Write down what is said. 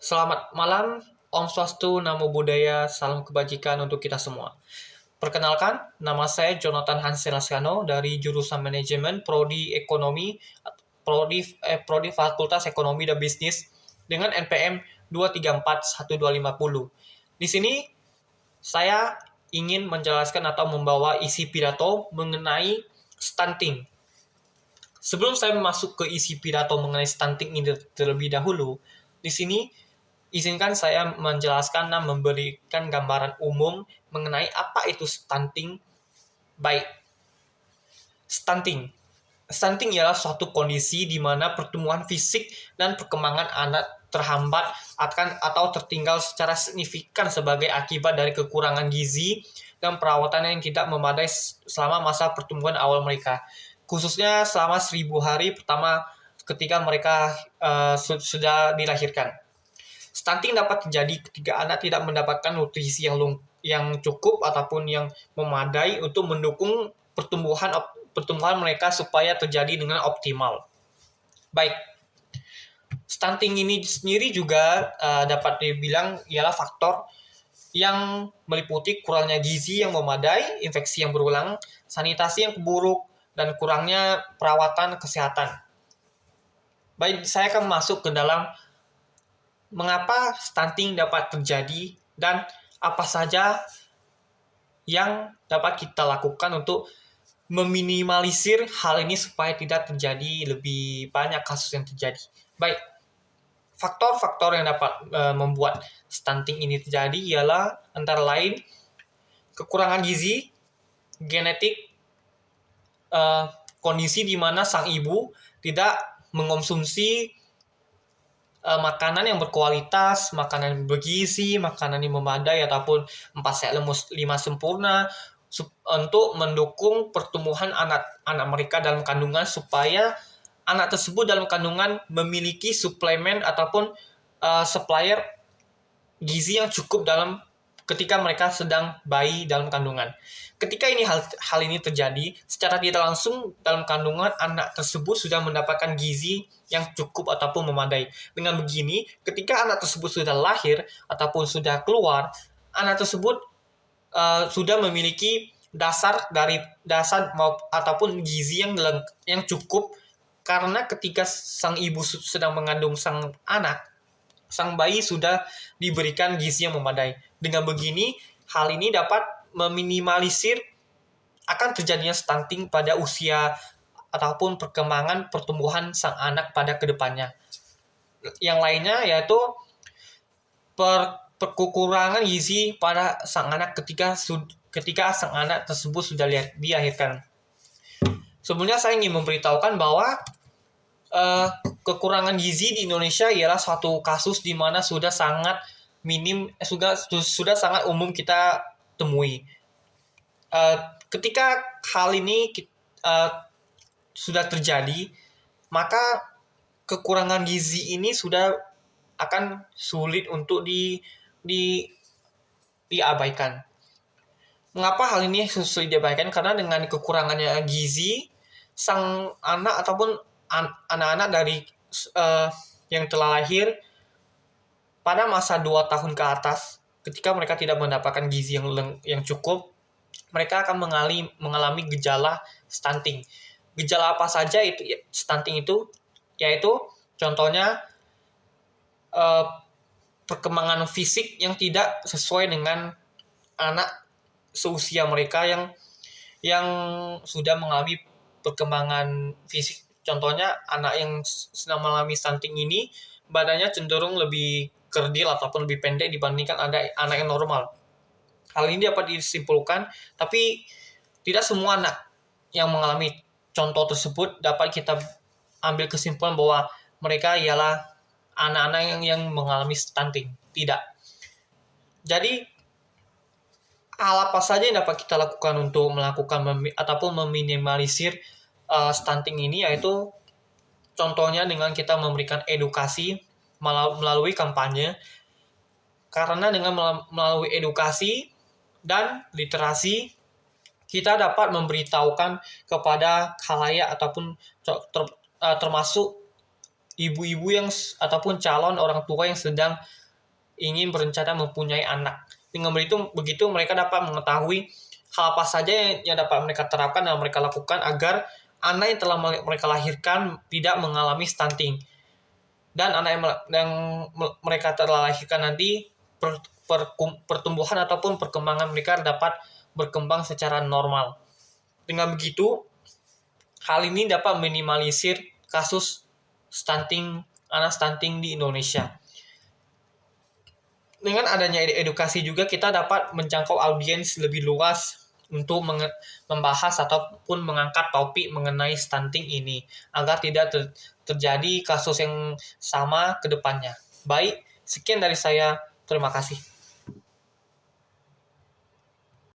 Selamat malam, Om Swastu, Namo Buddhaya, salam kebajikan untuk kita semua. Perkenalkan, nama saya Jonathan Hansen Laskano dari jurusan Manajemen Prodi Ekonomi, Prodi Fakultas Ekonomi dan Bisnis dengan NPM 2341250. Di sini saya ingin menjelaskan atau membawa isi pidato mengenai stunting. Sebelum saya masuk ke isi pidato mengenai stunting ini terlebih dahulu, di sini izinkan saya menjelaskan dan memberikan gambaran umum mengenai apa itu stunting. Baik, stunting. Stunting ialah suatu kondisi di mana pertumbuhan fisik dan perkembangan anak terhambat atau tertinggal secara signifikan sebagai akibat dari kekurangan gizi dan perawatan yang tidak memadai selama masa pertumbuhan awal mereka. Khususnya selama 1000 hari pertama ketika mereka sudah dilahirkan. Stunting dapat terjadi ketika anak tidak mendapatkan nutrisi yang cukup ataupun yang memadai untuk mendukung pertumbuhan mereka supaya terjadi dengan optimal. Baik, stunting ini sendiri juga dapat dibilang ialah faktor yang meliputi kurangnya gizi yang memadai, infeksi yang berulang, sanitasi yang buruk, dan kurangnya perawatan kesehatan. Baik, saya akan masuk ke dalam mengapa stunting dapat terjadi dan apa saja yang dapat kita lakukan untuk meminimalisir hal ini supaya tidak terjadi lebih banyak kasus yang terjadi. Baik, faktor-faktor yang dapat membuat stunting ini terjadi ialah antara lain kekurangan gizi, genetik, kondisi di mana sang ibu tidak mengonsumsi makanan yang berkualitas, makanan yang bergizi, makanan yang memadai ataupun 4 sehat 5 sempurna untuk mendukung pertumbuhan anak mereka dalam kandungan supaya anak tersebut dalam kandungan memiliki suplemen ataupun supplier gizi yang cukup ketika mereka sedang bayi dalam kandungan. Ketika hal ini terjadi, secara tidak langsung dalam kandungan anak tersebut sudah mendapatkan gizi yang cukup ataupun memadai. Dengan begini, ketika anak tersebut sudah lahir ataupun sudah keluar, anak tersebut sudah memiliki dasar ataupun gizi yang cukup, karena ketika sang ibu sedang mengandung sang bayi sudah diberikan gizi yang memadai. Dengan begini, hal ini dapat meminimalisir akan terjadinya stunting pada usia ataupun pertumbuhan sang anak pada kedepannya. Yang lainnya yaitu kekurangan gizi pada sang anak ketika sang anak tersebut sudah dilahirkan. Sebelumnya saya ingin memberitahukan bahwa kekurangan gizi di Indonesia ialah suatu kasus di mana sudah sangat sangat umum kita temui. Ketika hal ini sudah terjadi, maka kekurangan gizi ini sudah akan sulit untuk diabaikan. Mengapa hal ini sulit diabaikan? Karena dengan kekurangannya gizi, sang anak ataupun anak-anak dari yang telah lahir pada masa 2 tahun ke atas, ketika mereka tidak mendapatkan gizi yang cukup, mereka akan mengalami gejala stunting. Gejala apa saja itu stunting itu? Yaitu contohnya perkembangan fisik yang tidak sesuai dengan anak seusia mereka yang sudah mengalami perkembangan fisik. Contohnya anak yang sedang mengalami stunting ini badannya cenderung lebih kerdil ataupun lebih pendek dibandingkan anak yang normal. Hal ini dapat disimpulkan, tapi tidak semua anak yang mengalami contoh tersebut dapat kita ambil kesimpulan bahwa mereka ialah anak-anak yang mengalami stunting. Tidak. Jadi, hal apa saja yang dapat kita lakukan untuk ataupun meminimalisir stunting ini, yaitu contohnya dengan kita memberikan edukasi melalui kampanye. Karena dengan melalui edukasi dan literasi, kita dapat memberitahukan kepada khalayak ataupun termasuk ibu-ibu yang ataupun calon orang tua yang sedang ingin berencana mempunyai anak. Dengan begitu mereka dapat mengetahui hal apa saja yang dapat mereka terapkan dan mereka lakukan agar anak yang telah mereka lahirkan tidak mengalami stunting. Dan anak yang mereka telah lahirkan nanti pertumbuhan ataupun perkembangan mereka dapat berkembang secara normal. Dengan begitu, hal ini dapat minimalisir kasus anak stunting di Indonesia. Dengan adanya edukasi juga kita dapat menjangkau audiens lebih luas untuk membahas ataupun mengangkat topik mengenai stunting ini agar tidak terjadi kasus yang sama ke depannya. Baik, sekian dari saya. Terima kasih.